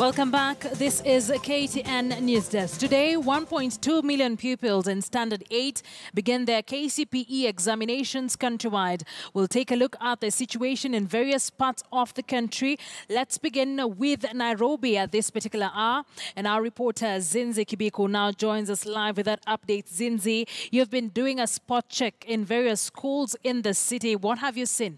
Welcome back. This is KTN News Desk. Today, 1.2 million pupils in Standard 8 begin their KCPE examinations countrywide. We'll take a look at the situation in various parts of the country. Let's begin with Nairobi at this particular hour. And our reporter, Zinzi Kibiko, now joins us live with that update. Zinzi, you've been doing a spot check in various schools in the city. What have you seen?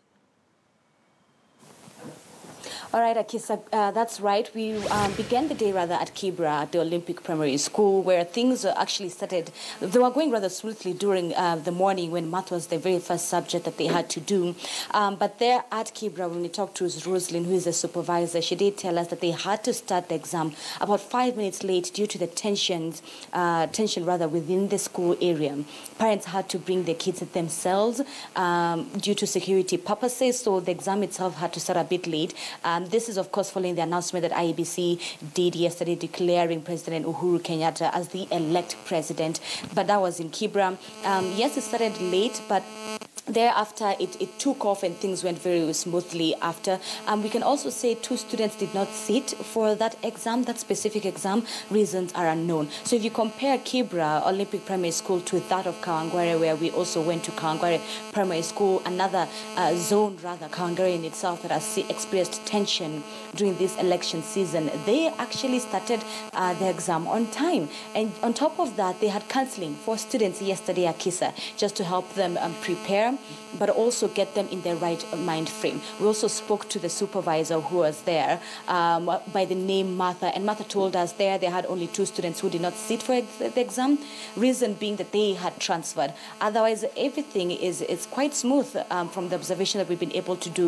All right, Akisa, that's right. We began the day at Kibra, at the Olympic Primary School, where things actually started. They were going rather smoothly during the morning when math was the very first subject that they had to do. But there at Kibra, when we talked to Roslyn, who is the supervisor, she did tell us that they had to start the exam about 5 minutes late due to the tension within the school area. Parents had to bring their kids themselves due to security purposes, so the exam itself had to start a bit late. This is, of course, following the announcement that IEBC did yesterday declaring President Uhuru Kenyatta as the elect president. But that was in Kibra. Yes, it started late, but thereafter, it took off and things went very smoothly after. We can also say 2 students did not sit for that exam, that specific exam. Reasons are unknown. So if you compare Kibra Olympic Primary School to that of Kawangware, where we also went to Kawangware Primary School, another zone, Kawangware in itself, that has experienced tension during this election season, they actually started the exam on time. And on top of that, they had counseling for students yesterday at Kisa, just to help them prepare, but also get them in the right mind frame. We also spoke to the supervisor who was there by the name Martha, and Martha told us they had only 2 students who did not sit for the exam, reason being that they had transferred. Otherwise, everything is quite smooth from the observation that we've been able to do.